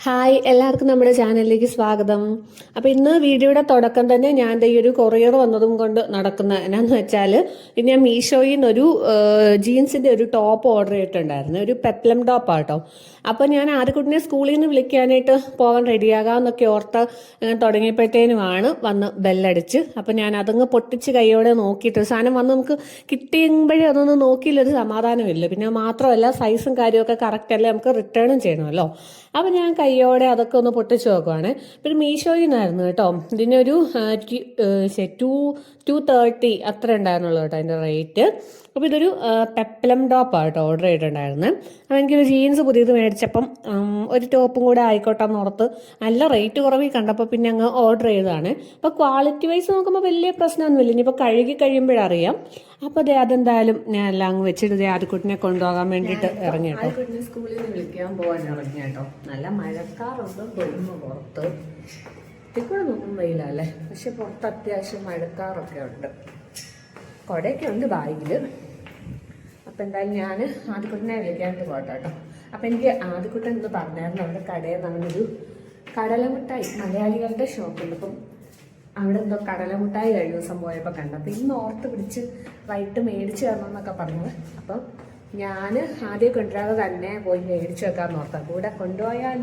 Hi, എല്ലാവർക്കും നമ്മുടെ ചാനലിലേക്ക് സ്വാഗതം. അപ്പോൾ ഇന്ന് വീഡിയോയുടെ തുടക്കം തന്നെ ഞാൻ ഈ ഒരു കൊറിയർ വന്നതും കൊണ്ട് നടക്കുന്ന എന്നാന്ന് വെച്ചാൽ ഇനി ഞാൻ മീഷോയിൽ നിന്നൊരു ജീൻസിൻ്റെ ഒരു ടോപ്പ് ഓർഡർ ചെയ്തിട്ടുണ്ടായിരുന്നു. ഒരു പെപ്ലം ടോപ്പാട്ടോ. അപ്പോൾ ഞാൻ ആദ്യക്കുട്ടിനെ സ്കൂളിൽ നിന്ന് വിളിക്കാനായിട്ട് പോകാൻ റെഡിയാകാമെന്നൊക്കെ ഓർത്ത് തുടങ്ങിയപ്പോഴത്തേനുമാണ് വന്ന് ബെല്ലടിച്ച്. അപ്പോൾ ഞാൻ അതങ്ങ് പൊട്ടിച്ച് കൈയോടെ നോക്കിയിട്ട് സാധനം വന്ന് നമുക്ക് കിട്ടിയുമ്പോഴേ അതൊന്നും നോക്കിയില്ലൊരു സമാധാനമില്ല. പിന്നെ മാത്രമല്ല സൈസും കാര്യമൊക്കെ കറക്റ്റ് അല്ലേ, നമുക്ക് റിട്ടേണും ചെയ്യണമല്ലോ. അപ്പോൾ ഞാൻ കയ്യോടെ അതൊക്കെ ഒന്ന് പൊട്ടിച്ച് നോക്കുവാണ്. പിന്നെ മീഷോയിൽ നിന്നായിരുന്നു കേട്ടോ. ഇതിനൊരു 230 അത്ര ഉണ്ടായിരുന്നുള്ളൂ കേട്ടോ അതിൻ്റെ റേറ്റ്. അപ്പോൾ ഇതൊരു പെപ്ലം ടോപ്പാണ് കേട്ടോ ഓർഡർ ചെയ്തിട്ടുണ്ടായിരുന്നത്. അപ്പോൾ എനിക്കൊരു ജീൻസ് പുതിയത് മേടിച്ചപ്പം ഒരു ടോപ്പും കൂടെ ആയിക്കോട്ടെ എന്ന് ഓർത്ത് നല്ല റേറ്റ് കുറവിൽ കണ്ടപ്പോൾ പിന്നെ അങ്ങ് ഓർഡർ ചെയ്തതാണ്. അപ്പോൾ ക്വാളിറ്റി വൈസ് നോക്കുമ്പോൾ വലിയ പ്രശ്നമൊന്നുമില്ല. ഇനിയിപ്പോൾ കഴുകി കഴിയുമ്പോഴറിയാം. അപ്പോൾ അതെന്തായാലും ഞാൻ എല്ലാം അങ്ങ് വെച്ചിട്ട് ആദ്യക്കുട്ടിനെ കൊണ്ടുപോകാൻ വേണ്ടിയിട്ട് ഇറങ്ങി കേട്ടോ. ആദ്യക്കുട്ടിനെ സ്കൂളിൽ നിന്ന് വിളിക്കാൻ പോകാൻ ഇറങ്ങി കേട്ടോ. നല്ല മഴക്കാറുണ്ട് തോന്നുന്നു പുറത്ത്. ഇതിക്കൂടെ നോക്കും വെയിലല്ലേ, പക്ഷെ പുറത്ത് അത്യാവശ്യം മഴക്കാറൊക്കെ ഉണ്ട്. കുടയൊക്കെ ഉണ്ട് ബാഗിൽ. അപ്പം എന്തായാലും ഞാൻ ആദ്യക്കുട്ടനെ വിളിക്കാനായിട്ട് പോകട്ടെ കേട്ടോ. അപ്പം എനിക്ക് ആദ്യക്കുട്ടൻ എന്ന് പറഞ്ഞായിരുന്നു അവിടെ കടയിൽ നിന്നൊരു കടലമിഠായി മലയാളികളുടെ ഷോപ്പുണ്ട്. അപ്പം അവിടെ എന്തോ കടലമിഠായി കഴിഞ്ഞ ദിവസം പോയപ്പോൾ കണ്ടു. അപ്പം ഇന്ന് ഓർത്ത് പിടിച്ച് വൈകിട്ട് മേടിച്ച് തരണമെന്നൊക്കെ പറഞ്ഞത്. അപ്പം ഞാൻ ആദ്യം കൊണ്ടുവരാതെ തന്നെ പോയി മേടിച്ച് വെക്കാമെന്ന് ഓർത്താം. കൂടെ കൊണ്ടുപോയാൽ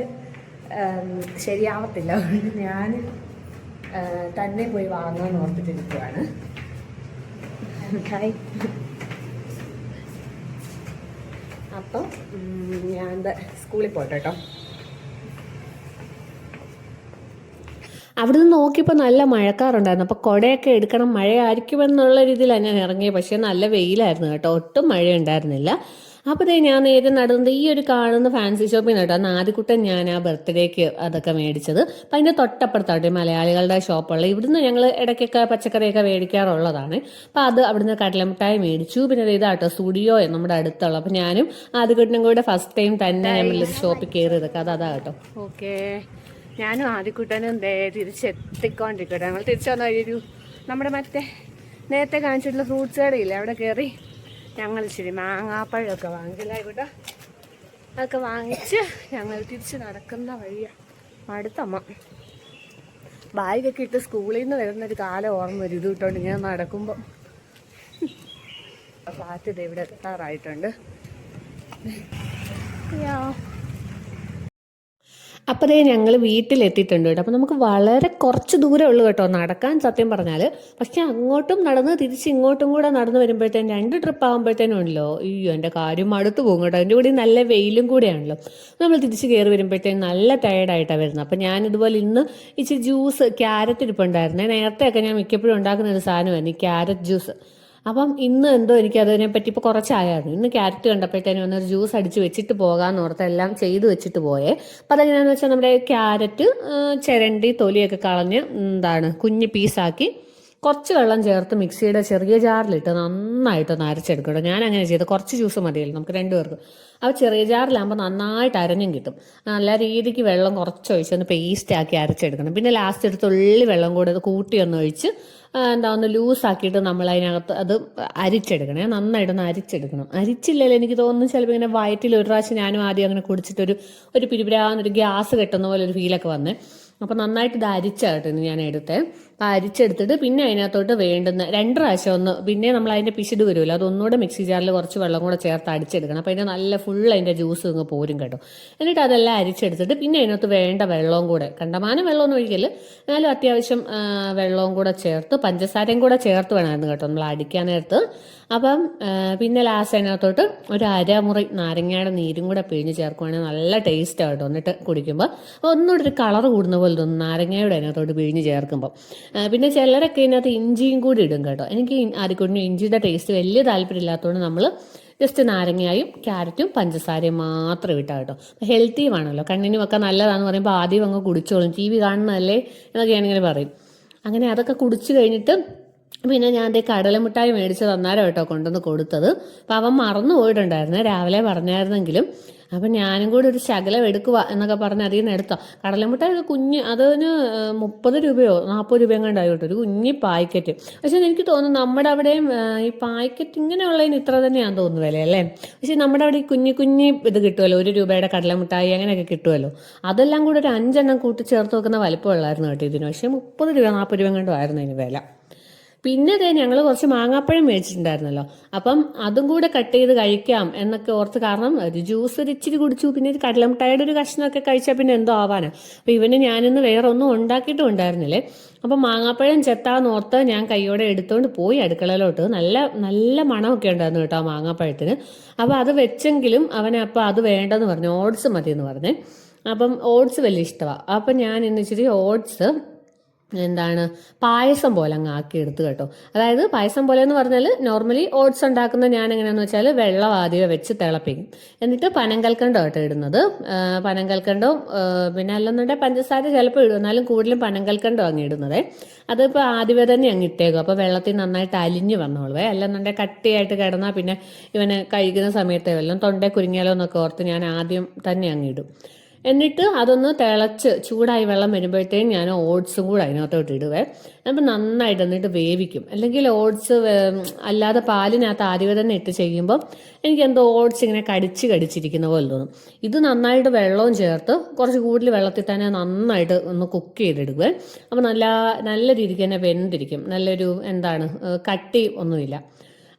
ശരിയാവത്തില്ല. അതുകൊണ്ട് ഞാൻ തന്നെ പോയി വാങ്ങാമെന്ന് ഓർത്തിട്ടിരിക്കുകയാണ്. അപ്പം ഞാൻ സ്കൂളിൽ പോട്ടെ കേട്ടോ. അവിടെ നിന്ന് നോക്കിയപ്പോൾ നല്ല മഴക്കാറുണ്ടായിരുന്നു. അപ്പോൾ കുടയൊക്കെ എടുക്കണം, മഴയായിരിക്കുമെന്നുള്ള രീതിയിലാണ് ഞാൻ ഇറങ്ങിയത്. പക്ഷേ നല്ല വെയിലായിരുന്നു കേട്ടോ, ഒട്ടും മഴ ഉണ്ടായിരുന്നില്ല. അപ്പോൾ ഞാൻ നേരെ നടന്നത് ഈ ഒരു കാണുന്ന ഫാൻസി ഷോപ്പിൽ നിന്ന് കേട്ടോ. അന്ന് ആദ്യക്കുട്ടൻ ഞാൻ ആ ബർത്ത്ഡേക്ക് അതൊക്കെ മേടിച്ചത്. അപ്പം അതിൻ്റെ തൊട്ടപ്പുറത്താട്ടെ മലയാളികളുടെ ഷോപ്പുള്ള. ഇവിടുന്ന് ഞങ്ങൾ ഇടയ്ക്കൊക്കെ പച്ചക്കറിയൊക്കെ മേടിക്കാറുള്ളതാണ്. അപ്പം അത് അവിടുന്ന് കടലമിഠായി മേടിച്ചു. പിന്നെ ഇതാട്ടോ സ്റ്റുഡിയോ നമ്മുടെ അടുത്തുള്ള. അപ്പം ഞാനും ആദ്യക്കുട്ടനും കൂടെ ഫസ്റ്റ് ടൈം തന്നെ നമ്മളൊരു ഷോപ്പിൽ കയറിയതൊക്കെ അതാ കേട്ടോ. ഓക്കെ, ഞാനും ആദ്യക്കുട്ടനും തിരിച്ചെത്തിക്കൊണ്ടിരിക്കട്ടെ. ഞങ്ങൾ തിരിച്ചു വന്ന വഴിയൊരു നമ്മുടെ മറ്റേ നേരത്തെ കാണിച്ചിട്ടുള്ള ഫ്രൂട്ട്സ് കടയില്ലേ, അവിടെ കയറി ഞങ്ങൾ ഇച്ചിരി മാങ്ങാപ്പഴമൊക്കെ വാങ്ങിയില്ലായിക്കോട്ടെ. അതൊക്കെ വാങ്ങിച്ച് ഞങ്ങൾ തിരിച്ച് നടക്കുന്ന വഴിയാണ്. അടുത്തമ്മ ബാഗൊക്കെ ഇട്ട് സ്കൂളിൽ നിന്ന് വരുന്നൊരു കാലം ഓർമ്മ വരും. ഇത് ഇട്ടുകൊണ്ട് ഇങ്ങനെ നടക്കുമ്പം. ഫ്ലാറ്റ് ഇത് ഇവിടെ എത്താറായിട്ടുണ്ട്. അപ്പോൾ ഞങ്ങൾ വീട്ടിലെത്തിയിട്ടുണ്ട് കേട്ടോ. അപ്പോൾ നമുക്ക് വളരെ കുറച്ച് ദൂരമേ ഉള്ളൂ കേട്ടോ നടക്കാൻ സത്യം പറഞ്ഞാൽ. പക്ഷെ അങ്ങോട്ടും നടന്ന് തിരിച്ച് ഇങ്ങോട്ടും കൂടെ നടന്ന് വരുമ്പോഴത്തേനും 2 ട്രിപ്പ് ആകുമ്പോഴത്തേനും ഉണ്ടല്ലോ, അയ്യോ എൻ്റെ കാര്യം അടുത്ത് പോകും കേട്ടോ. അതിൻ്റെ കൂടി നല്ല വെയിലും കൂടെയാണല്ലോ. നമ്മൾ തിരിച്ച് കയറി വരുമ്പോഴത്തേനും നല്ല ടയർഡായിട്ടാണ് വരുന്നത്. അപ്പോൾ ഞാനിതുപോലെ ഇന്ന് ഇച്ചിരി ജ്യൂസ് ക്യാരറ്റ് ഇരിപ്പുണ്ടായിരുന്നേ. നേരത്തെയൊക്കെ ഞാൻ മിക്കപ്പോഴും ഉണ്ടാക്കുന്ന ഒരു സാധനമായിരുന്നു ഈ ക്യാരറ്റ് ജ്യൂസ്. അപ്പം ഇന്ന് എന്തോ എനിക്ക് അതിനെപ്പറ്റി ഇപ്പോൾ കുറച്ചായിരുന്നു. ഇന്ന് ക്യാരറ്റ് കണ്ടപ്പോഴത്തേനും വന്നൊരു ജ്യൂസ് അടിച്ച് വെച്ചിട്ട് പോകാമെന്ന് ഓർത്ത് എല്ലാം ചെയ്ത് വെച്ചിട്ട് പോയേ. അപ്പം അതെങ്ങനെയാണെന്ന് വെച്ചാൽ നമ്മുടെ ക്യാരറ്റ് ചിരണ്ടി തൊലിയൊക്കെ കളഞ്ഞ് കുഞ്ഞ് പീസാക്കി കുറച്ച് വെള്ളം ചേർത്ത് മിക്സിയുടെ ചെറിയ ജാറിലിട്ട് നന്നായിട്ടൊന്ന് അരച്ചെടുക്കണം. ഞാൻ അങ്ങനെ ചെയ്ത് കുറച്ച് ജ്യൂസ് മതിയല്ലോ നമുക്ക് 2 പേർക്ക്. അപ്പോൾ ചെറിയ ജാറിലാകുമ്പോൾ നന്നായിട്ട് അരഞ്ഞും കിട്ടും. നല്ല രീതിക്ക് വെള്ളം കുറച്ച് ഒഴിച്ചൊന്ന് പേസ്റ്റാക്കി അരച്ചെടുക്കണം. പിന്നെ ലാസ്റ്റ് ഒരു തുള്ളി വെള്ളം കൂടെ കൂട്ടി ഒന്ന് ഒഴിച്ച് ഒന്ന് ലൂസാക്കിയിട്ട് നമ്മൾ അതിനകത്ത് അത് അരിച്ചെടുക്കണേ. നന്നായിട്ടൊന്ന് അരിച്ചെടുക്കണം. അരിച്ചില്ലല്ലോ എനിക്ക് തോന്നുന്നു ചിലപ്പോൾ ഇങ്ങനെ വയറ്റിൽ ഒരു പ്രാവശ്യം ഞാനും ആദ്യം അങ്ങനെ കുടിച്ചിട്ടൊരു പിരിപിരാന്നൊരു ഗ്യാസ് കെട്ടുന്ന പോലെ ഒരു ഫീലൊക്കെ വന്നേ. അപ്പോൾ നന്നായിട്ട് ഇത് അരിച്ചാട്ടോ ഞാൻ എടുത്തേ. അപ്പോൾ അരിച്ചെടുത്തിട്ട് പിന്നെ അതിനകത്തോട്ട് വേണ്ടുന്ന 2 പ്രാവശ്യം ഒന്ന് പിന്നെ നമ്മൾ അതിൻ്റെ പിശിട് വരുമല്ലോ, അതൊന്നുകൂടെ മിക്സി ജാറിൽ കുറച്ച് വെള്ളം കൂടെ ചേർത്ത് അടിച്ചെടുക്കണം. അപ്പോൾ അതിൻ്റെ നല്ല ഫുൾ അതിൻ്റെ ജ്യൂസ് ഇങ്ങ് പോരും കേട്ടോ. എന്നിട്ട് അതെല്ലാം അരിച്ചെടുത്തിട്ട് പിന്നെ അതിനകത്ത് വേണ്ട വെള്ളവും കൂടെ, കണ്ടമാനം വെള്ളമൊന്നും ഒഴിക്കല്, എന്നാലും അത്യാവശ്യം വെള്ളവും കൂടെ ചേർത്ത് പഞ്ചസാരയും കൂടെ ചേർത്ത് വേണമായിരുന്നു കേട്ടോ നമ്മൾ അടിക്കാൻ നേരത്ത്. അപ്പം പിന്നെ ലാസ്റ്റ് അതിനകത്തോട്ട് ഒരു അരമുറി നാരങ്ങയുടെ നീരും കൂടെ പിഴിഞ്ഞ് ചേർക്കുവാണെങ്കിൽ നല്ല ടേസ്റ്റാണ് കേട്ടോ. എന്നിട്ട് കുടിക്കുമ്പോൾ ഒന്നുകൂടെ ഒരു കളർ കൂടുന്ന പോലെ തോന്നും നാരങ്ങയുടെ അതിനകത്തോട്ട് പിഴിഞ്ഞ് ചേർക്കുമ്പോൾ. പിന്നെ ചിലരൊക്കെ ഇതിനകത്ത് ഇഞ്ചിയും കൂടി ഇടും കേട്ടോ. എനിക്ക് ആദ്യക്കൊണ്ടും ഇഞ്ചിയുടെ ടേസ്റ്റ് വലിയ താല്പര്യമില്ലാത്തതുകൊണ്ട് നമ്മൾ ജസ്റ്റ് നാരങ്ങയും ക്യാരറ്റും പഞ്ചസാരയും മാത്രം ഇട്ടാൽ കേട്ടോ. ഹെൽത്തിയുമാണല്ലോ, കണ്ണിനും ഒക്കെ നല്ലതാണെന്ന് പറയുമ്പോൾ ആദ്യം അങ്ങ് കുടിച്ചോളും. TV കാണുന്നതല്ലേ എന്നൊക്കെ ഞാനിങ്ങനെ പറയും. അങ്ങനെ അതൊക്കെ കുടിച്ചു കഴിഞ്ഞിട്ട് പിന്നെ ഞാൻ കടലമിഠായി മേടിച്ച് തന്നാരോ കേട്ടോ കൊണ്ടുവന്ന് കൊടുത്തത്. അപ്പം അവൻ മറന്നു പോയിട്ടുണ്ടായിരുന്നു, രാവിലെ പറഞ്ഞായിരുന്നെങ്കിലും അപ്പം ഞാനും കൂടി ഒരു ശകലം എടുക്കുക എന്നൊക്കെ പറഞ്ഞ് അതിൽ നിന്ന് എടുത്തോ. കടലമുട്ടായി ഒരു കുഞ്ഞ്, അതിന് 30 രൂപയോ 40 രൂപയോ കണ്ടായി കേട്ടോ, ഒരു കുഞ്ഞി പാക്കറ്റ്. പക്ഷെ എനിക്ക് തോന്നുന്നു നമ്മുടെ അവിടെയും ഈ പാക്കറ്റ് ഇങ്ങനെയുള്ളതിന് ഇത്ര തന്നെയാണെന്ന് തോന്നുന്നു വില അല്ലേ. പക്ഷെ നമ്മുടെ അവിടെ ഈ കുഞ്ഞി കുഞ്ഞി ഇത് കിട്ടുമല്ലോ, 1 രൂപയുടെ കടലമുട്ടായി അങ്ങനെയൊക്കെ കിട്ടുമല്ലോ, അതെല്ലാം കൂടെ ഒരു 5 എണ്ണം കൂട്ടി ചേർത്ത് വെക്കുന്ന വലിപ്പമുള്ളായിരുന്നു കേട്ടോ ഇതിന്. പക്ഷേ 30 രൂപ 40 രൂപ കണ്ടോ ആയിരുന്നു അതിന് വില. പിന്നെ അതേ ഞങ്ങൾ കുറച്ച് മാങ്ങാപ്പഴം മേടിച്ചിട്ടുണ്ടായിരുന്നല്ലോ, അപ്പം അതും കൂടെ കട്ട് ചെയ്ത് കഴിക്കാം എന്നൊക്കെ ഓർത്ത്. കാരണം ഒരു ജ്യൂസ് ഒരു ഇച്ചിരി കുടിച്ചു, പിന്നെ ഒരു കടലമുട്ടായുടെ ഒരു കഷ്ണമൊക്കെ കഴിച്ചാൽ പിന്നെ എന്തോ ആവാനാ. അപ്പം ഇവന് ഞാനിന്ന് വേറെ ഒന്നും ഉണ്ടാക്കിയിട്ടും ഉണ്ടായിരുന്നില്ലേ. അപ്പം മാങ്ങാപ്പഴം ചെത്താന്ന് ഓർത്ത് ഞാൻ കൈയോടെ എടുത്തുകൊണ്ട് പോയി അടുക്കളയിലോട്ട്. നല്ല നല്ല മണമൊക്കെ ഉണ്ടായിരുന്നു കേട്ടോ ആ മാങ്ങാപ്പഴത്തിന്. അപ്പം അത് വെച്ചെങ്കിലും അവനെ അപ്പം അത് വേണ്ടെന്ന് പറഞ്ഞു, ഓട്സ് മതി എന്ന് പറഞ്ഞേ. അപ്പം ഓട്സ് വലിയ ഇഷ്ടമാണ്. അപ്പം ഞാൻ ഇന്ന് ഇച്ചിരി ഓട്സ് പായസം പോലെ അങ്ങ് ആക്കി എടുത്തു കേട്ടോ. അതായത് പായസം പോലെ എന്ന് പറഞ്ഞാൽ നോർമലി ഓട്സ് ഉണ്ടാക്കുന്ന ഞാൻ എങ്ങനെയാണെന്ന് വെച്ചാൽ വെള്ളം ആദ്യം വെച്ച് തിളപ്പിക്കും, എന്നിട്ട് പനങ്കൽക്കണ്ടം കേട്ടോ ഇടുന്നത്. പനങ്കൽക്കണ്ടവും പിന്നെ അല്ലെന്നുണ്ടെങ്കിൽ പഞ്ചസാര ചിലപ്പോൾ ഇടും, എന്നാലും കൂടുതലും പനങ്കൽക്കണ്ടം അങ്ങ് ഇടുന്നത്. അതിപ്പോൾ ആദ്യമേ തന്നെ അങ്ങ് ഇട്ടേക്കും, അപ്പോൾ വെള്ളത്തിൽ നന്നായിട്ട് അലിഞ്ഞ് വന്നോളുവേ. അല്ലെന്നുണ്ടെങ്കിൽ കട്ടിയായിട്ട് കിടന്നാൽ പിന്നെ ഇവന് കഴിക്കുന്ന സമയത്തെ വല്ലതും തൊണ്ടേ കുരുങ്ങിയാലോ എന്നൊക്കെ ഓർത്ത് ഞാൻ ആദ്യം തന്നെ അങ്ങ് ഇടും. എന്നിട്ട് അതൊന്ന് തിളച്ച് ചൂടായി വെള്ളം വരുമ്പോഴത്തേക്കും ഞാൻ ഓട്സും കൂടെ അതിനകത്തോട്ട് ഇടുവേ. അപ്പം നന്നായിട്ട് എന്നിട്ട് വേവിക്കും. അല്ലെങ്കിൽ ഓട്സ് അല്ലാതെ പാലിനകത്ത് ആദ്യമേ തന്നെ ഇട്ട് ചെയ്യുമ്പോൾ എനിക്ക് എന്തോ ഓട്സ് ഇങ്ങനെ കടിച്ചിരിക്കുന്ന പോലെ തോന്നും. ഇത് നന്നായിട്ട് വെള്ളവും ചേർത്ത് കുറച്ച് കൂടുതൽ വെള്ളത്തിൽ തന്നെ നന്നായിട്ട് ഒന്ന് കുക്ക് ചെയ്തെടുക്കുവേ. അപ്പം നല്ല രീതിക്ക് തന്നെ വെന്തിരിക്കും, നല്ലൊരു കട്ടി ഒന്നുമില്ല.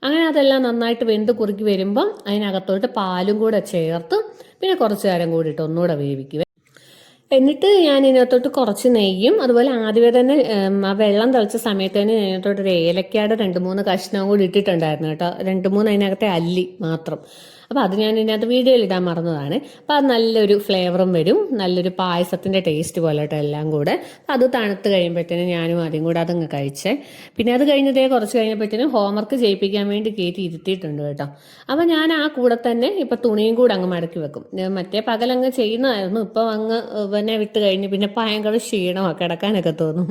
അങ്ങനെ അതെല്ലാം നന്നായിട്ട് വെന്ത് കുറുക്കി വരുമ്പം അതിനകത്തോട്ട് പാലും കൂടെ ചേർത്ത് പിന്നെ കുറച്ച് നേരം കൂടിയിട്ട് ഒന്നുകൂടെ വേവിക്കുക. എന്നിട്ട് ഞാൻ ഇതിനകത്തോട്ട് കുറച്ച് നെയ്യും അതുപോലെ ആദ്യമേ തന്നെ ആ വെള്ളം തിളച്ച സമയത്ത് തന്നെ ഇതിനകത്തോട്ട് ഒരു ഏലക്കയുടെ 2-3 കഷ്ണവും കൂടി ഇട്ടിട്ടുണ്ടായിരുന്നു കേട്ടോ. 2-3 അതിനകത്തെ അല്ലി മാത്രം. അപ്പോൾ അത് ഞാൻ ഇതിനകത്ത് വീഡിയോയിൽ ഇടാൻ മറന്നതാണ്. അപ്പോൾ അത് നല്ലൊരു ഫ്ലേവറും വരും, നല്ലൊരു പായസത്തിൻ്റെ ടേസ്റ്റ് പോലെ കേട്ടോ എല്ലാം കൂടെ. അത് തണുത്ത് കഴിയുമ്പോഴത്തേനും ഞാനും ആദ്യം കൂടെ അതങ്ങ് കഴിച്ചേ. പിന്നെ അത് കഴിഞ്ഞതേ കുറച്ച് കഴിഞ്ഞപ്പോഴത്തേനും ഹോംവർക്ക് ചെയ്യിപ്പിക്കാൻ വേണ്ടി കയറ്റി ഇരുത്തിയിട്ടുണ്ട് കേട്ടോ. അപ്പോൾ ഞാൻ ആ കൂടെ തന്നെ ഇപ്പം തുണിയും കൂടെ അങ്ങ് മടക്കി വെക്കും. മറ്റേ പകലങ്ങ് ചെയ്യുന്നതായിരുന്നു, ഇപ്പം അങ്ങ് പിന്നെ വിട്ട് കഴിഞ്ഞ് പിന്നെ ഭയങ്കര ക്ഷീണമാണ്, കിടക്കാനൊക്കെ തോന്നും.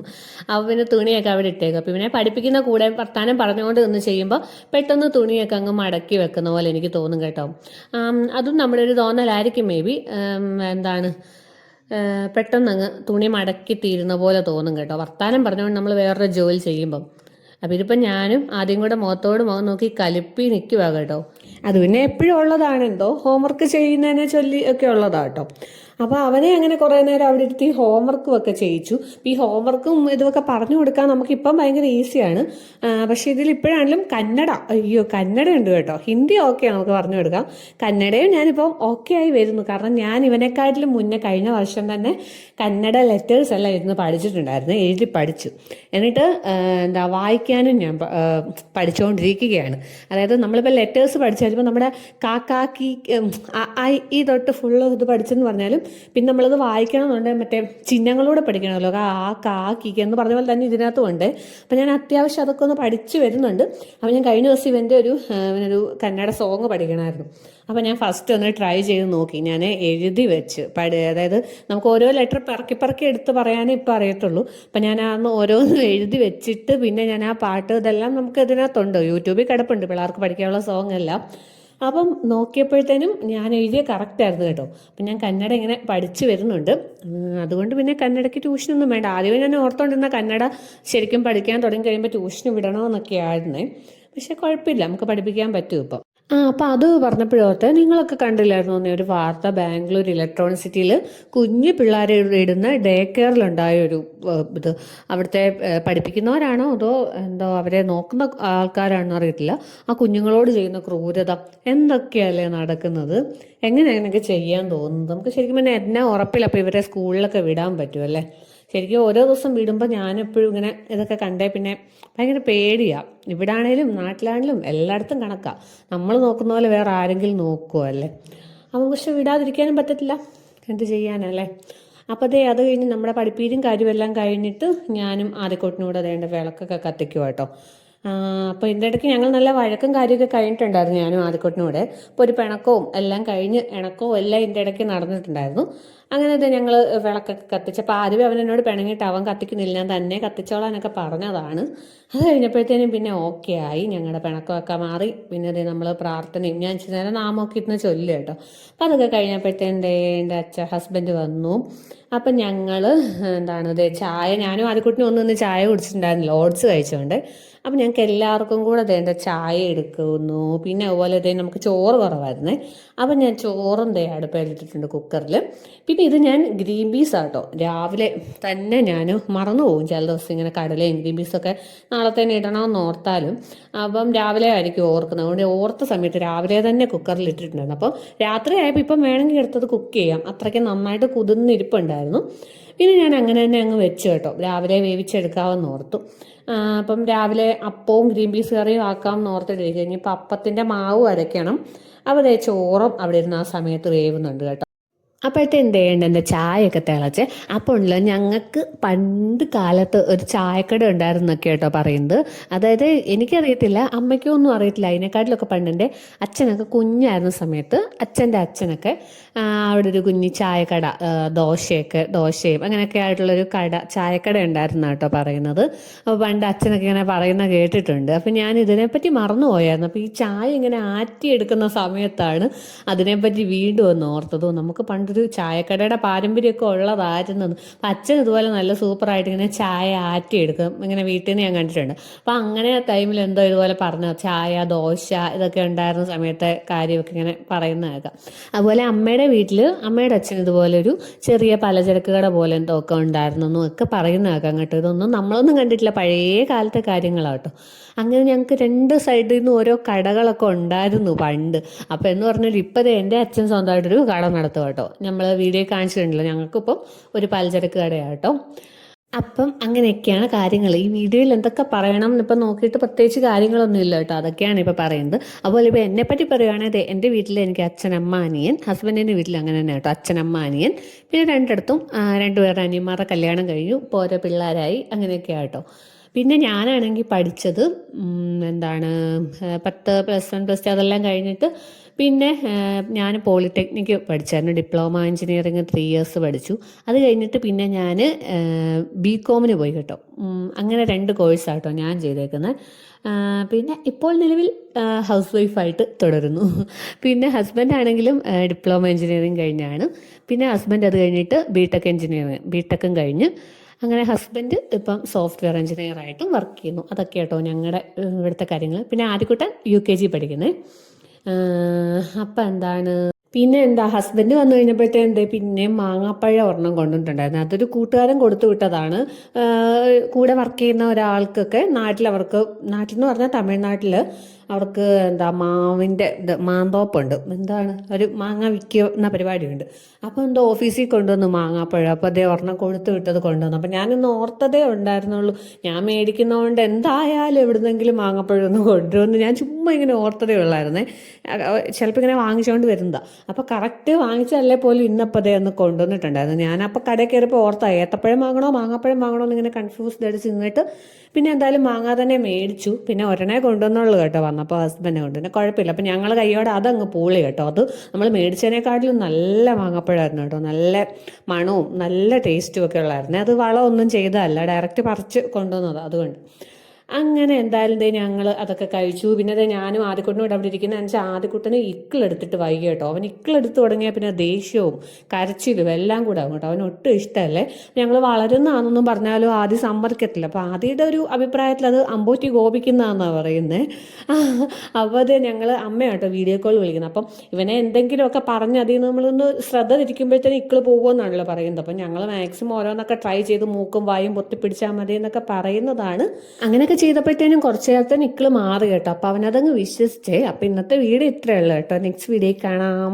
അപ്പോൾ പിന്നെ തുണിയൊക്കെ അവിടെ ഇട്ടേക്കും. അപ്പോൾ ഇവനെ പഠിപ്പിക്കുന്ന കൂടെ വർത്താനം പറഞ്ഞുകൊണ്ട് നിന്ന് ചെയ്യുമ്പോൾ പെട്ടെന്ന് തുണിയൊക്കെ അങ്ങ് മടക്കി വെക്കുന്ന പോലെ എനിക്ക് തോന്നും കേട്ടോ. അതും നമ്മുടെ ഒരു തോന്നലായിരിക്കും മേ ബി. പെട്ടെന്ന് അങ്ങ് തുണി മടക്കി തീരുന്ന പോലെ തോന്നും കേട്ടോ, വർത്താനം പറഞ്ഞുകൊണ്ട് നമ്മൾ വേറൊരു ജോലി ചെയ്യുമ്പം. അപ്പം ഇതിപ്പം ഞാനും ആദ്യം കൂടെ മുഖത്തോട് മുഖം നോക്കി കലിപ്പി നിൽക്കുക കേട്ടോ. അത് പിന്നെ എപ്പോഴും ഉള്ളതാണ്, എന്തോ ഹോംവർക്ക് ചെയ്യുന്നതിനെ ചൊല്ലി ഒക്കെ ഉള്ളതാണ് കേട്ടോ. അപ്പോൾ അവനെ അങ്ങനെ കുറേ നേരം അവിടെ ഇരുത്തി ഹോംവർക്കും ഒക്കെ ചെയ്യിച്ചു. ഈ ഹോംവർക്കും ഇതൊക്കെ പറഞ്ഞു കൊടുക്കാൻ നമുക്കിപ്പം ഭയങ്കര ഈസിയാണ്. പക്ഷേ ഇതിൽ ഇപ്പോഴാണെങ്കിലും കന്നഡ ഉണ്ട് കേട്ടോ. ഹിന്ദി ഓക്കെ നമുക്ക് പറഞ്ഞു കൊടുക്കാം, കന്നഡയും ഞാനിപ്പോൾ ഓക്കെ ആയി വരുന്നു. കാരണം ഞാൻ ഇവനെക്കാട്ടിലും മുന്നേ കഴിഞ്ഞ വർഷം തന്നെ കന്നഡ ലെറ്റേഴ്സ് എല്ലാം ഇരുന്ന് പഠിച്ചിട്ടുണ്ടായിരുന്നു, എഴുതി പഠിച്ചു. എന്നിട്ട് വായിക്കാനും ഞാൻ പഠിച്ചുകൊണ്ടിരിക്കുകയാണ്. അതായത് നമ്മളിപ്പോൾ ലെറ്റേഴ്സ് പഠിച്ചാലും നമ്മുടെ കാക്കി ഈ തൊട്ട് ഫുള്ള് ഇത് പഠിച്ചെന്ന് പറഞ്ഞാലും പിന്നെ നമ്മളത് വായിക്കണമെന്നുണ്ടെങ്കിൽ മറ്റേ ചിഹ്നങ്ങളൂടെ പഠിക്കണമല്ലോ, കാക്കിക്ക് എന്ന് പറഞ്ഞ പോലെ തന്നെ ഇതിനകത്തും ഉണ്ട്. അപ്പം ഞാൻ അത്യാവശ്യം അതൊക്കെ ഒന്ന് പഠിച്ചു വരുന്നുണ്ട്. അപ്പം ഞാൻ കഴിഞ്ഞ ദിവസം ഇവൻ്റെ ഒരു കന്നഡ സോങ് പഠിക്കണമായിരുന്നു. അപ്പം ഞാൻ ഫസ്റ്റ് ഒന്ന് ട്രൈ ചെയ്ത് നോക്കി, ഞാൻ എഴുതി വെച്ച് അതായത് നമുക്ക് ഓരോ ലെറ്റർ പറക്കി എടുത്ത് പറയാനേ ഇപ്പം അറിയത്തുള്ളൂ. അപ്പം ഞാൻ അന്ന് ഓരോന്നും എഴുതി വെച്ചിട്ട് പിന്നെ ഞാൻ ആ പാട്ട് ഇതെല്ലാം നമുക്ക് ഇതിനകത്തുണ്ട്, യൂട്യൂബിൽ കിടപ്പുണ്ട് പിള്ളേർക്ക് പഠിക്കാനുള്ള സോങ് എല്ലാം. അപ്പം നോക്കിയപ്പോഴത്തേനും ഞാൻ എഴുതിയ കറക്റ്റായിരുന്നു കേട്ടോ. അപ്പം ഞാൻ കന്നഡ ഇങ്ങനെ പഠിച്ചു വരുന്നുണ്ട്. അതുകൊണ്ട് പിന്നെ കന്നഡയ്ക്ക് ട്യൂഷനൊന്നും വേണ്ട. ആദ്യമേ ഞാൻ ഓർത്തുകൊണ്ടിരുന്ന കന്നഡ ശരിക്കും പഠിക്കാൻ തുടങ്ങി കഴിയുമ്പോൾ ട്യൂഷന് വിടണമെന്നൊക്കെ ആയിരുന്നേ. പക്ഷെ കുഴപ്പമില്ല, നമുക്ക് പഠിപ്പിക്കാൻ പറ്റും ഇപ്പം. അപ്പം അത് പറഞ്ഞപ്പോഴോർത്ത് നിങ്ങളൊക്കെ കണ്ടില്ലായിരുന്നു ഒരു വാർത്ത, ബാംഗ്ലൂർ ഇലക്ട്രോണിക് സിറ്റിയിൽ കുഞ്ഞു പിള്ളേരെ ഇടുന്ന ഡേ കെയറിലുണ്ടായ ഒരു ഇത്. അവിടുത്തെ പഠിപ്പിക്കുന്നവരാണോ അതോ അവരെ നോക്കുന്ന ആൾക്കാരാണോ അറിയത്തില്ല. ആ കുഞ്ഞുങ്ങളോട് ചെയ്യുന്ന ക്രൂരത എന്തൊക്കെയല്ലേ നടക്കുന്നത്. എങ്ങനെയൊക്കെ ചെയ്യാൻ തോന്നുന്നത് നമുക്ക് ശരിക്കും. പിന്നെ എന്നാ ഉറപ്പില്ല അപ്പോൾ ഇവരെ സ്കൂളിലൊക്കെ വിടാൻ പറ്റുമല്ലേ. ശരിക്കും ഓരോ ദിവസം വിടുമ്പോൾ ഞാനെപ്പോഴും ഇങ്ങനെ ഇതൊക്കെ കണ്ടേ പിന്നെ ഭയങ്കര പേടിയാണ്. ഇവിടെ ആണേലും നാട്ടിലാണെങ്കിലും എല്ലായിടത്തും കണക്കാണ്. നമ്മൾ നോക്കുന്ന പോലെ വേറെ ആരെങ്കിലും നോക്കുമോ അല്ലേ. അപ്പോൾ പക്ഷെ വിടാതിരിക്കാനും പറ്റത്തില്ല, എന്ത് ചെയ്യാനല്ലേ. അപ്പോൾ അത് കഴിഞ്ഞ് നമ്മുടെ പഠിപ്പീരും കാര്യമെല്ലാം കഴിഞ്ഞിട്ട് ഞാനും ആദ്യക്കോട്ടിനൂടെ അതേണ്ട വിളക്കൊക്കെ കത്തിക്കുക കേട്ടോ. അപ്പോൾ ഇതിൻ്റെ ഇടയ്ക്ക് ഞങ്ങൾ നല്ല വഴക്കും കാര്യമൊക്കെ കഴിഞ്ഞിട്ടുണ്ടായിരുന്നു ഞാനും ആദ്യക്കോട്ടിനൂടെ. അപ്പോൾ ഒരു പിണക്കവും എല്ലാം കഴിഞ്ഞ് ഇണക്കവും എല്ലാം ഇതിൻ്റെ ഇടയ്ക്ക് നടന്നിട്ടുണ്ടായിരുന്നു. അങ്ങനെ ഇത് ഞങ്ങൾ വിളക്കൊക്കെ കത്തിച്ചപ്പോൾ ആദ്യമേ അവൻ എന്നോട് പിണങ്ങിയിട്ട് അവൻ കത്തിക്കുന്നില്ല, ഞാൻ തന്നെ കത്തിച്ചോളാനൊക്കെ പറഞ്ഞതാണ്. അത് കഴിഞ്ഞപ്പോഴത്തേനും പിന്നെ ഓക്കെ ആയി, ഞങ്ങളുടെ പിണക്കമൊക്കെ മാറി. പിന്നെ ഇത് നമ്മൾ പ്രാർത്ഥനയും ഞാൻ ഇച്ചിരി നേരം നാമമൊക്കെ ഇരുന്ന് ചൊല്ലു കേട്ടോ. അപ്പം അതൊക്കെ കഴിഞ്ഞപ്പോഴത്തേനും എൻ്റെ ഹസ്ബൻഡ് വന്നു. അപ്പം ഞങ്ങൾ എന്താണ് ഇത് ചായ, ഞാനും ആദ്യക്കുട്ടിനും ഒന്നും ചായ കുടിച്ചിട്ടുണ്ടായിരുന്നില്ല, ഓട്സ് കഴിച്ചുകൊണ്ട്. അപ്പം ഞങ്ങൾക്ക് എല്ലാവർക്കും കൂടെ വേണ്ട ചായ എടുക്കുന്നു. പിന്നെ അതുപോലെ നമുക്ക് ചോറ് കുറവായിരുന്നേ. അപ്പം ഞാൻ ചോറും അടുപ്പിലിട്ടിട്ടുണ്ട് കുക്കറിൽ. പിന്നെ ഇത് ഞാൻ ഗ്രീൻ പീസ് ആട്ടോ, രാവിലെ തന്നെ ഞാൻ മറന്നു പോകും ചില ദിവസം, ഇങ്ങനെ കടലയും ഗ്രീൻ പീസൊക്കെ നാളെ തന്നെ ഇടണമെന്ന് ഓർത്താലും അപ്പം രാവിലെ ആയിരിക്കും ഓർക്കുന്നത്. അതുകൊണ്ട് ഓർത്ത സമയത്ത് രാവിലെ തന്നെ കുക്കറിൽ ഇട്ടിട്ടുണ്ടായിരുന്നു. അപ്പോൾ രാത്രി ആയപ്പോൾ ഇപ്പം വേണമെങ്കിൽ എടുത്തത് കുക്ക് ചെയ്യാം, അത്രയ്ക്ക് നന്നായിട്ട് കുതിർന്നിരിപ്പുണ്ടായിരുന്നു. പിന്നെ ഞാൻ അങ്ങനെ തന്നെ അങ്ങ് വെച്ചു കേട്ടോ, രാവിലെ വേവിച്ചെടുക്കാമെന്ന് ഓർത്തു. അപ്പം രാവിലെ അപ്പവും ഗ്രീൻ പീസ് കറിയും ആക്കാമെന്ന് ഓർത്തിട്ടിരിക്കും. ഇനിയിപ്പോൾ അപ്പത്തിൻ്റെ മാവ് അരയ്ക്കണം. അവിടെ ചോറും അവിടെ ഇരുന്ന് ആ സമയത്ത് വേവുന്നുണ്ട് കേട്ടോ. അപ്പോഴത്തെ എന്ത് ചെയ്യേണ്ടത്, എൻ്റെ ചായയൊക്കെ തിളച്ച്. അപ്പോൾ ഉണ്ടല്ലോ, ഞങ്ങൾക്ക് പണ്ട് കാലത്ത് ഒരു ചായക്കട ഉണ്ടായിരുന്നൊക്കെ കേട്ടോ പറയുന്നത്. അതായത് എനിക്കറിയത്തില്ല, അമ്മയ്ക്കൊന്നും അറിയത്തില്ല, അതിനെക്കാട്ടിലൊക്കെ പണ്ട് എൻ്റെ അച്ഛനൊക്കെ കുഞ്ഞായിരുന്ന സമയത്ത് അച്ഛൻ്റെ അച്ഛനൊക്കെ അവിടെ ഒരു കുഞ്ഞി ചായക്കട, ദോശയും അങ്ങനെയൊക്കെ ആയിട്ടുള്ളൊരു ചായക്കട ഉണ്ടായിരുന്നു കേട്ടോ പറയുന്നത്. അപ്പോൾ പണ്ട് അച്ഛനൊക്കെ ഇങ്ങനെ പറയുന്ന കേട്ടിട്ടുണ്ട്. അപ്പം ഞാൻ ഇതിനെപ്പറ്റി മറന്നുപോയായിരുന്നു. അപ്പോൾ ഈ ചായ ഇങ്ങനെ ആറ്റിയെടുക്കുന്ന സമയത്താണ് അതിനെപ്പറ്റി വീണ്ടും ഒന്ന് ഓർത്തത്. നമുക്ക് പണ്ടൊരു ചായക്കടയുടെ പാരമ്പര്യമൊക്കെ ഉള്ളതായിരുന്നു. അപ്പം അച്ഛൻ ഇതുപോലെ നല്ല സൂപ്പറായിട്ട് ഇങ്ങനെ ചായ ആറ്റിയെടുക്കും, ഇങ്ങനെ വീട്ടിൽ നിന്ന് ഞാൻ കണ്ടിട്ടുണ്ട്. അപ്പം അങ്ങനെ ടൈമിൽ എന്തോ ഇതുപോലെ പറഞ്ഞു, ചായ ദോശ ഇതൊക്കെ ഉണ്ടായിരുന്ന സമയത്തെ കാര്യമൊക്കെ ഇങ്ങനെ പറയുന്ന കേൾക്കാം. അതുപോലെ അമ്മയുടെ വീട്ടിൽ അമ്മയുടെ അച്ഛൻ ഇതുപോലെ ഒരു ചെറിയ പലചരക്ക് കട പോലെ എന്തോ ഒക്കെ ഉണ്ടായിരുന്നു ഒക്കെ പറയുന്ന കേൾക്കാം കേട്ടോ. ഇതൊന്നും നമ്മളൊന്നും കണ്ടിട്ടില്ല, പഴയ കാലത്തെ കാര്യങ്ങളാട്ടോ. അങ്ങനെ ഞങ്ങൾക്ക് രണ്ട് സൈഡിൽ നിന്ന് ഓരോ കടകളൊക്കെ ഉണ്ടായിരുന്നു പണ്ട്. അപ്പോൾ എന്ന് പറഞ്ഞാൽ ഇപ്പോൾ എൻ്റെ അച്ഛൻ സ്വന്തമായിട്ടൊരു കട നടത്തുക കേട്ടോ. നമ്മൾ വീഡിയോ കാണിച്ചിട്ടുണ്ടല്ലോ, ഞങ്ങൾക്കിപ്പം ഒരു പലചരക്ക് കടയാട്ടോ. അപ്പം അങ്ങനെയൊക്കെയാണ് കാര്യങ്ങൾ. ഈ വീഡിയോയിൽ എന്തൊക്കെ പറയണം എന്നിപ്പം നോക്കിയിട്ട് പ്രത്യേകിച്ച് കാര്യങ്ങളൊന്നും ഇല്ല കേട്ടോ, അതൊക്കെയാണ് ഇപ്പോൾ പറയുന്നത്. അതുപോലെ ഇപ്പോൾ എന്നെപ്പറ്റി പറയുകയാണെങ്കിൽ എൻ്റെ വീട്ടിൽ എനിക്ക് അച്ഛനമ്മ അനിയൻ, ഹസ്ബൻഡിൻ്റെ വീട്ടിൽ അങ്ങനെ തന്നെ കേട്ടോ, അച്ഛനമ്മ അനിയൻ. പിന്നെ രണ്ടിടത്തും രണ്ടുപേരുടെ അനിയന്മാരുടെ കല്യാണം കഴിഞ്ഞു, ഇപ്പോൾ ഓരോ പിള്ളേരായി, അങ്ങനെയൊക്കെ ആട്ടോ. പിന്നെ ഞാനാണെങ്കിൽ പഠിച്ചത് എന്താണ് 10 +1 +2 അതെല്ലാം കഴിഞ്ഞിട്ട് പിന്നെ ഞാൻ പോളിടെക്നിക്ക് പഠിച്ചായിരുന്നു, ഡിപ്ലോമ എഞ്ചിനീയറിങ് 3 ഇയേഴ്സ് പഠിച്ചു. അത് കഴിഞ്ഞിട്ട് പിന്നെ ഞാൻ ബികോമിന് പോയി കേട്ടോ. അങ്ങനെ 2 കോഴ്സാട്ടോ ഞാൻ ചെയ്തേക്കുന്നത്. പിന്നെ ഇപ്പോൾ നിലവിൽ ഹൗസ് വൈഫായിട്ട് തുടരുന്നു. പിന്നെ ഹസ്ബൻഡ് ആണെങ്കിലും ഡിപ്ലോമ എഞ്ചിനീയറിങ് കഴിഞ്ഞാണ്. പിന്നെ ഹസ്ബൻഡ് അത് കഴിഞ്ഞിട്ട് ബിടെക്കും കഴിഞ്ഞ്. അങ്ങനെ ഹസ്ബൻഡ് ഇപ്പം സോഫ്റ്റ്വെയർ എഞ്ചിനീയർ ആയിട്ടും വർക്ക് ചെയ്യുന്നു. അതൊക്കെ കേട്ടോ ഞങ്ങളുടെ ഇവിടുത്തെ കാര്യങ്ങൾ. പിന്നെ ആദ്യക്കുട്ടൻ UKG പഠിക്കുന്നത്. അപ്പം എന്താണ്, പിന്നെ എന്താ, ഹസ്ബൻഡ് വന്നു കഴിഞ്ഞപ്പോഴത്തേണ്ട് പിന്നെ മാങ്ങാപ്പഴം ഒരെണ്ണം കൊണ്ടുവന്നിട്ടുണ്ടായിരുന്നു. അതൊരു കൂട്ടുകാരൻ കൊടുത്തു വിട്ടതാണ്. കൂടെ വർക്ക് ചെയ്യുന്ന ഒരാൾക്കൊക്കെ നാട്ടിൽ എന്ന് പറഞ്ഞാൽ തമിഴ്നാട്ടിൽ അവർക്ക് എന്താ മാവിൻ്റെ മാന്തോപ്പുണ്ട്, എന്താണ് ഒരു മാങ്ങ വിൽക്കുന്ന പരിപാടിയുണ്ട്. അപ്പോൾ എന്തോ ഓഫീസിൽ കൊണ്ടുവന്നു മാങ്ങാപ്പഴം. അപ്പോൾ അതേ ഒരെണ്ണം കൊടുത്തു വിട്ടത് കൊണ്ടുവന്നു. അപ്പോൾ ഞാനിന്ന് ഓർത്തതേ ഉണ്ടായിരുന്നുള്ളൂ, ഞാൻ മേടിക്കുന്നതുകൊണ്ട് എന്തായാലും എവിടുന്നെങ്കിലും മാങ്ങാപ്പഴം ഒന്ന് കൊണ്ടുവന്ന് ഞാൻ ചുമ്മാ ഇങ്ങനെ ഓർത്തതേ ഉള്ളായിരുന്നേ. ചിലപ്പോൾ ഇങ്ങനെ വാങ്ങിച്ചുകൊണ്ട് വരുന്നതാണ്. അപ്പോൾ കറക്റ്റ് വാങ്ങിച്ചല്ലേ പോലും ഇന്നപ്പോൾ ഒന്ന് കൊണ്ടുവന്നിട്ടുണ്ടായിരുന്നു. ഞാനപ്പോൾ കടയിൽ കയറിയപ്പോൾ ഓർത്താ ഏത്തപ്പഴം വാങ്ങണോ മാങ്ങാപ്പഴം വാങ്ങണോ എന്നിങ്ങനെ കൺഫ്യൂസ്ഡ് അടിച്ച് നിന്നിട്ട് പിന്നെ എന്തായാലും മാങ്ങ തന്നെ മേടിച്ചു. പിന്നെ ഒരെണ്ണേ കൊണ്ടുവന്നുള്ളൂ കേട്ടോ, വന്നപ്പോൾ ഹസ്ബൻഡിനെ കൊണ്ട്. പിന്നെ കുഴപ്പമില്ല, അപ്പം ഞങ്ങൾ കൈയോടെ അതങ്ങ് പൂളി കേട്ടോ. അത് നമ്മൾ മേടിച്ചതിനേക്കാട്ടിലും നല്ല മാങ്ങാപ്പഴമായിരുന്നു കേട്ടോ, നല്ല മണവും നല്ല ടേസ്റ്റും ഒക്കെ ഉള്ളായിരുന്നു. അത് വളമൊന്നും ചെയ്തതല്ല, ഡയറക്റ്റ് പറിച്ച് കൊണ്ടുവന്നത്, അതുകൊണ്ട്. അങ്ങനെ എന്തായാലും ഞങ്ങൾ അതൊക്കെ കഴിച്ചു. പിന്നെ ഞാനും ആദ്യക്കുട്ടനും ഇവിടെ അവിടെ ഇരിക്കുന്നത് വെച്ചാൽ ആദ്യക്കുട്ടന് ഇക്കിളെടുത്തിട്ട് വൈകി കേട്ടോ. അവൻ ഇക്കിളെടുത്ത് തുടങ്ങിയാൽ പിന്നെ ദേഷ്യവും കരച്ചിലും എല്ലാം കൂടെ ആകും കേട്ടോ. അവന് ഒട്ടും ഇഷ്ടമല്ലേ. ഞങ്ങൾ വളരുന്നതാണെന്നൊന്നും പറഞ്ഞാലും ആദ്യം സമ്മതിക്കത്തില്ല. അപ്പോൾ ആദ്യയുടെ ഒരു അഭിപ്രായത്തിൽ അത് അമ്പോറ്റി ഗോപിക്കുന്നതാണെന്നാണ് പറയുന്നത്. അപ്പോൾ അത് ഞങ്ങൾ അമ്മയാട്ടോ വീഡിയോ കോൾ വിളിക്കുന്നത്. അപ്പം ഇവനെ എന്തെങ്കിലുമൊക്കെ പറഞ്ഞ് അതിൽ നിന്ന് നമ്മളൊന്ന് ശ്രദ്ധ തിരിക്കുമ്പോഴത്തേനും ഇക്കിള് പോകുമെന്നാണല്ലോ പറയുന്നത്. അപ്പം ഞങ്ങൾ മാക്സിമം ഓരോന്നൊക്കെ ട്രൈ ചെയ്ത് മൂക്കും വായും പൊത്തിപ്പിടിച്ചാൽ മതി എന്നൊക്കെ പറയുന്നതാണ്. അങ്ങനെയൊക്കെ ചെയ്തപ്പോഴത്തേനും കുറച്ച് നേരത്തെ നിക്കിള് മാറി കേട്ടോ. അപ്പോൾ അവനതങ്ങ് വിശ്വസിച്ചേ. അപ്പോൾ ഇന്നത്തെ വീഡിയോ ഇത്രയേ ഉള്ളൂ കേട്ടോ. നെക്സ്റ്റ് വീഡിയോയിൽ കാണാം.